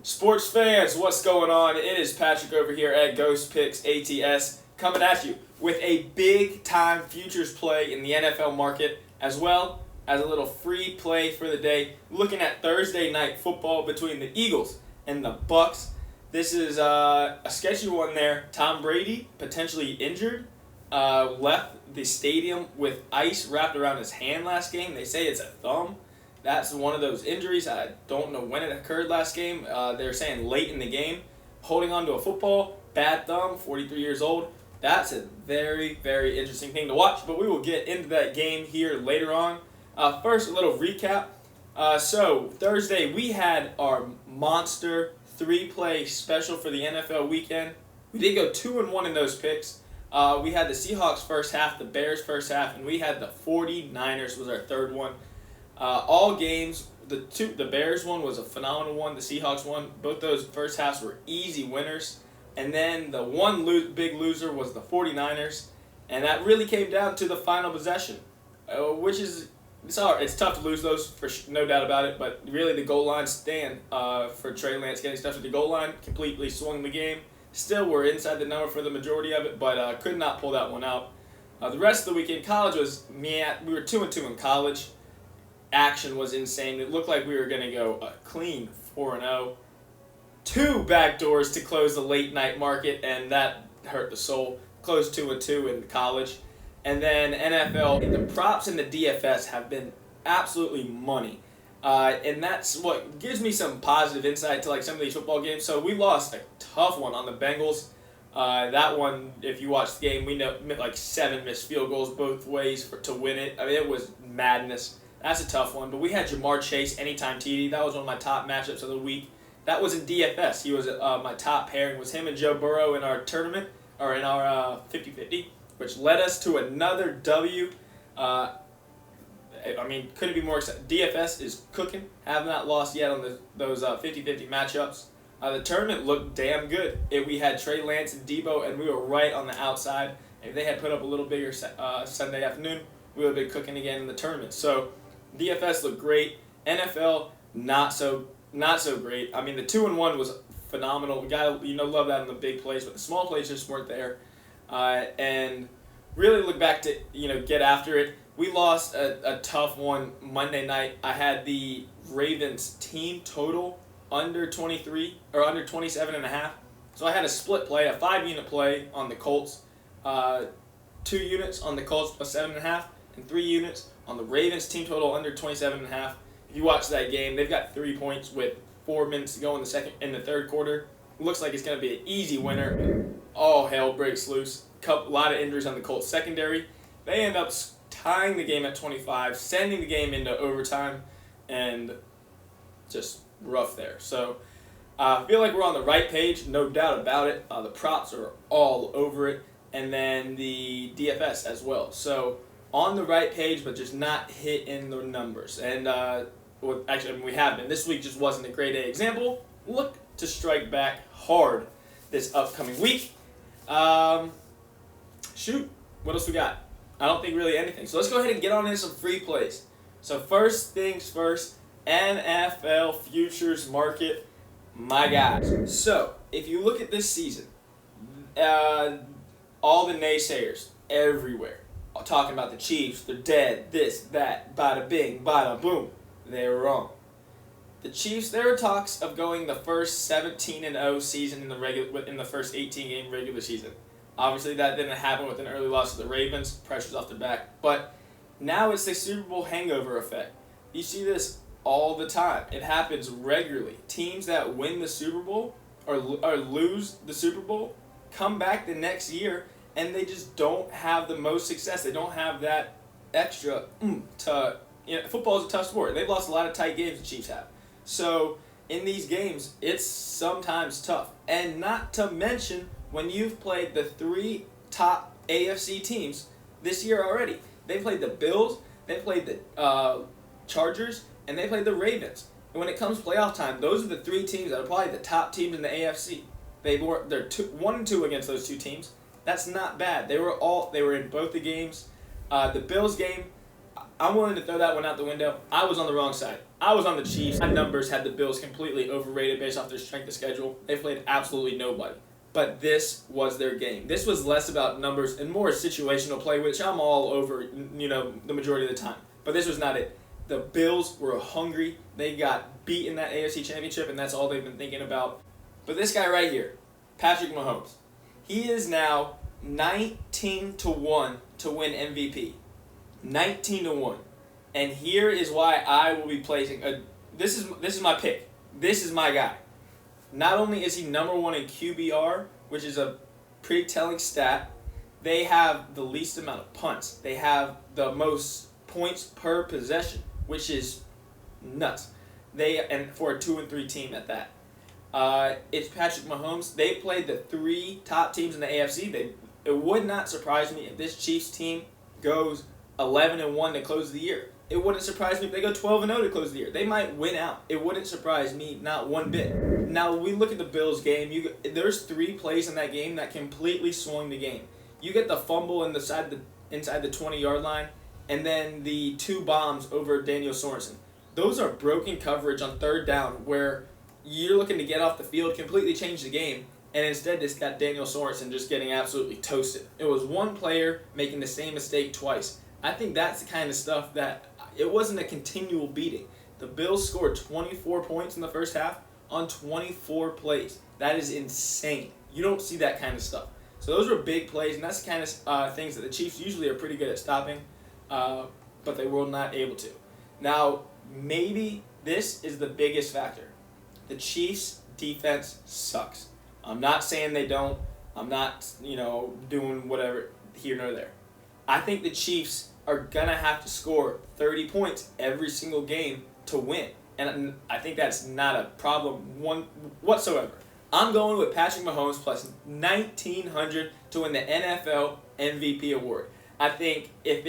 Sports fans, what's going on? It is Patrick over here at GhostPicks coming at you with a big-time futures play in the NFL market, as well as a little free play for the day, looking at Thursday night football between the Eagles and the Bucs. This is a sketchy one there. Tom Brady, potentially injured, left the stadium with ice wrapped around his hand last game. They say it's a thumb. That's one of those injuries. I don't know when it occurred last game. They're saying late in the game. Holding on to a football, bad thumb, 43 years old. That's a very, very interesting thing to watch, but we will get into that game here later on. First, a little recap. So, Thursday, we had our monster three-play special for the NFL weekend. We did go 2-1 in those picks. We had the Seahawks first half, the Bears first half, and we had the 49ers was our third one. All games, the Bears one was a phenomenal one. The Seahawks one, both those first halves were easy winners. And then the one big loser was the 49ers. And that really came down to the final possession, which is, it's tough to lose those, no doubt about it. But really the goal line stand for Trey Lance getting stuff at the goal line completely swung the game. Still, we're inside the number for the majority of it, but could not pull that one out. The rest of the weekend, college was, we were 2-2 in college. Action was insane. It looked like we were going to go a clean 4-0. Two backdoors to close the late night market, and that hurt the soul. Closed 2-2 in college. And then NFL, the props in the DFS have been absolutely money. And that's what gives me some positive insight to like some of these football games. So we lost a tough one on the Bengals. That one, if you watch the game, we know like 7 missed field goals both ways to win it. I mean, it was madness. That's a tough one. But we had Jamar Chase, anytime TD. That was one of my top matchups of the week. That was in DFS. He was my top pairing. Was him and Joe Burrow in our tournament, or in our 50-50, which led us to another W. I mean, couldn't be more excited. DFS is cooking. Have not lost yet on those 50-50 matchups. The tournament looked damn good. We had Trey Lance and Debo, and we were right on the outside. If they had put up a little bigger Sunday afternoon, we would have been cooking again in the tournament. So DFS looked great. NFL, not so great. I mean, the 2-1 was phenomenal. We got love that in the big plays, but the small plays just weren't there. And really look back to get after it. We lost a tough one Monday night. I had the Ravens team total under 23 or under 27.5. So I had a split play, a 5-unit play on the Colts, 2 units on the Colts plus 7.5, and 3 units on the Ravens team total under 27.5. If you watch that game, they've got 3 points with 4 minutes to go in the third quarter. Looks like it's going to be an easy winner. All hell breaks loose. A lot of injuries on the Colts secondary. They end up tying the game at 25, sending the game into overtime, and just rough there. So I feel like we're on the right page, no doubt about it. The props are all over it, and then the DFS as well. So on the right page, but just not hitting the numbers. And we have been. This week just wasn't a grade A example. Look to strike back hard this upcoming week. Shoot, what else we got? I don't think really anything. So let's go ahead and get on into some free plays. So first things first, NFL futures market, my guys. So if you look at this season, all the naysayers everywhere talking about the Chiefs, they're dead, this, that, bada bing, bada boom. They were wrong. The Chiefs, there were talks of going the first 17-0 season in the first 18-game regular season. Obviously, that didn't happen with an early loss to the Ravens. Pressure's off their back. But now it's the Super Bowl hangover effect. You see this all the time. It happens regularly. Teams that win the Super Bowl or lose the Super Bowl come back the next year, and they just don't have the most success. They don't have that extra football is a tough sport. They've lost a lot of tight games, the Chiefs have. So in these games, it's sometimes tough. And not to mention when you've played the 3 top AFC teams this year already. They played the Bills, they played the Chargers, and they played the Ravens. And when it comes playoff time, those are the 3 teams that are probably the top teams in the AFC. They're 1-2 against those 2 teams. That's not bad. They were in both the games. The Bills game, I'm willing to throw that one out the window. I was on the wrong side. I was on the Chiefs. My numbers had the Bills completely overrated based off their strength of schedule. They played absolutely nobody. But this was their game. This was less about numbers and more situational play, which I'm all over, the majority of the time. But this was not it. The Bills were hungry. They got beat in that AFC Championship, and that's all they've been thinking about. But this guy right here, Patrick Mahomes, he is now 19-1 to win MVP. 19-1. And here is why I will be placing this is my pick. This is my guy. Not only is he number 1 in QBR, which is a pretty telling stat, they have the least amount of punts. They have the most points per possession, which is nuts. And for a 2-3 team at that. It's Patrick Mahomes. They played the 3 top teams in the AFC. It would not surprise me if this Chiefs team goes 11-1 to close the year. It wouldn't surprise me if they go 12-0 to close the year. They might win out. It wouldn't surprise me not one bit. Now, when we look at the Bills game, there's 3 plays in that game that completely swung the game. You get the fumble inside the 20-yard line, and then the 2 bombs over Daniel Sorensen. Those are broken coverage on 3rd down where you're looking to get off the field, completely change the game, and instead it's got Daniel Sorensen just getting absolutely toasted. It was one player making the same mistake twice. I think that's the kind of stuff that it wasn't a continual beating. The Bills scored 24 points in the first half on 24 plays. That is insane. You don't see that kind of stuff. So those were big plays, and that's the kind of things that the Chiefs usually are pretty good at stopping, but they were not able to. Now, maybe this is the biggest factor. The Chiefs' defense sucks. I'm not saying they don't. I'm not, doing whatever here nor there. I think the Chiefs are going to have to score 30 points every single game to win. And I think that's not a problem whatsoever. I'm going with Patrick Mahomes plus 1,900 to win the NFL MVP award. I think if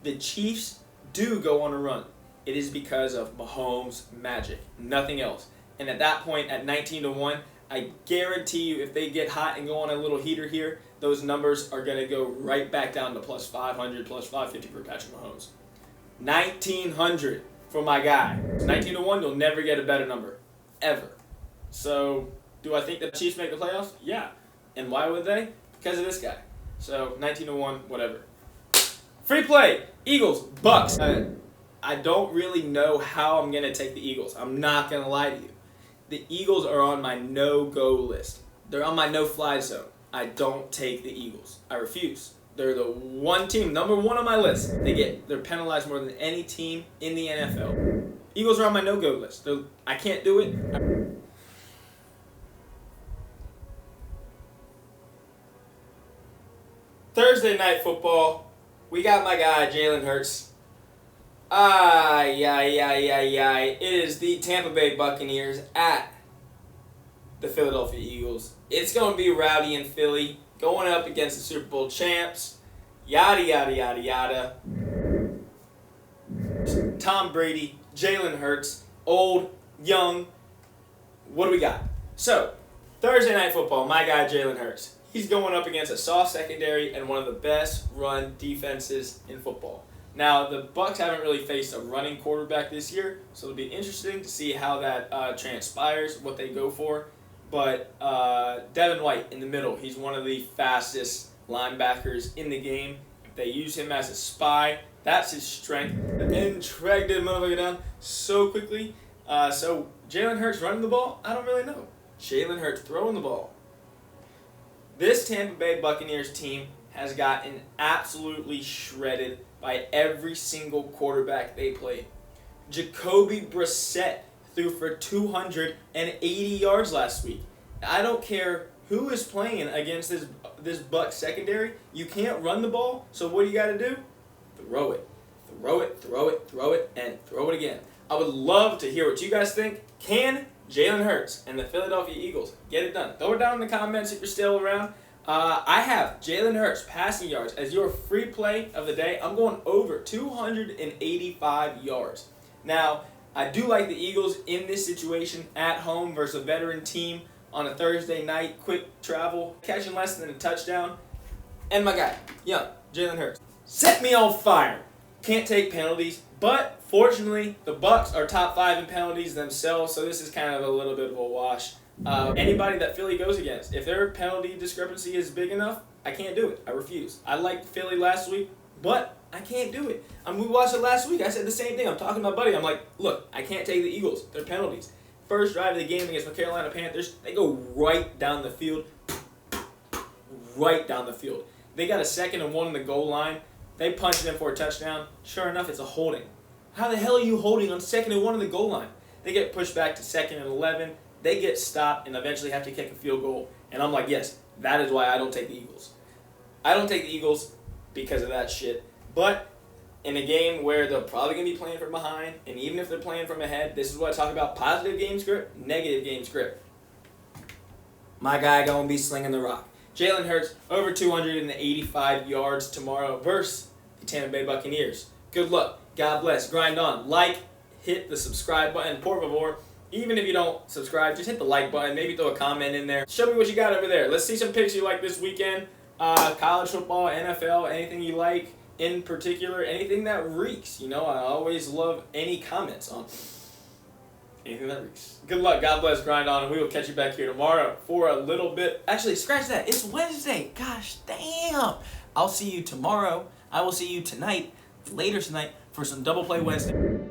the Chiefs do go on a run, it is because of Mahomes' magic, nothing else. And at that point, at 19-1, I guarantee you if they get hot and go on a little heater here, those numbers are going to go right back down to plus 500, plus 550 for Patrick Mahomes. 1,900 for my guy. 19-1, you'll never get a better number, ever. So, do I think the Chiefs make the playoffs? Yeah. And why would they? Because of this guy. So, 19-1, whatever. Free play, Eagles, Bucs. I don't really know how I'm going to take the Eagles. I'm not going to lie to you. The Eagles are on my no-go list. They're on my no-fly zone. I don't take the Eagles. I refuse. They're the one team, number 1 on my list. They're penalized more than any team in the NFL. Eagles are on my no-go list. I can't do it. Thursday night football. We got my guy, Jalen Hurts. It is the Tampa Bay Buccaneers at the Philadelphia Eagles. It's going to be rowdy in Philly, going up against the Super Bowl champs. Yada, yada, yada, yada. Tom Brady, Jalen Hurts, old, young. What do we got? So, Thursday night football, my guy, Jalen Hurts. He's going up against a soft secondary and one of the best run defenses in football. Now, the Bucs haven't really faced a running quarterback this year, so it'll be interesting to see how that transpires, what they go for. But Devin White in the middle, he's one of the fastest linebackers in the game. If they use him as a spy, that's his strength. And track that motherfucker down so quickly. So Jalen Hurts running the ball? I don't really know. Jalen Hurts throwing the ball. This Tampa Bay Buccaneers team has gotten absolutely shredded by every single quarterback they played. Jacoby Brissett threw for 280 yards last week. I don't care who is playing against this Bucs secondary. You can't run the ball, so what do you got to do? Throw it. Throw it, throw it, throw it, and throw it again. I would love to hear what you guys think. Can Jalen Hurts and the Philadelphia Eagles get it done? Throw it down in the comments if you're still around. I have Jalen Hurts passing yards as your free play of the day. I'm going over 285 yards. Now, I do like the Eagles in this situation at home versus a veteran team, on a Thursday night, quick travel, catching less than a touchdown. And my guy, Jalen Hurts, set me on fire. Can't take penalties, but fortunately, the Bucs are top 5 in penalties themselves, so this is kind of a little bit of a wash. Anybody that Philly goes against, if their penalty discrepancy is big enough, I can't do it. I refuse. I liked Philly last week, but I can't do it. We watched it last week. I said the same thing. I'm talking to my buddy. I'm like, look, I can't take the Eagles. They're penalties. First drive of the game against the Carolina Panthers, they go right down the field. Right down the field. They got a 2nd and 1 on the goal line. They punch it in for a touchdown. Sure enough, it's a holding. How the hell are you holding on 2nd and 1 on the goal line? They get pushed back to 2nd and 11. They get stopped and eventually have to kick a field goal. And I'm like, yes, that is why I don't take the Eagles. I don't take the Eagles because of that shit. But in a game where they're probably going to be playing from behind, and even if they're playing from ahead, this is what I talk about: positive game script, negative game script. My guy going to be slinging the rock. Jalen Hurts, over 285 yards tomorrow versus the Tampa Bay Buccaneers. Good luck. God bless. Grind on. Hit the subscribe button. Por favor. Even if you don't subscribe, just hit the like button. Maybe throw a comment in there. Show me what you got over there. Let's see some picks you like this weekend. College football, NFL, anything you like in particular. Anything that reeks. I always love any comments on anything that reeks. Good luck. God bless. Grind on. And we will catch you back here tomorrow for a little bit. Actually, scratch that. It's Wednesday. Gosh, damn. I'll see you tomorrow. I will see you tonight, later tonight, for some Double Play Wednesday.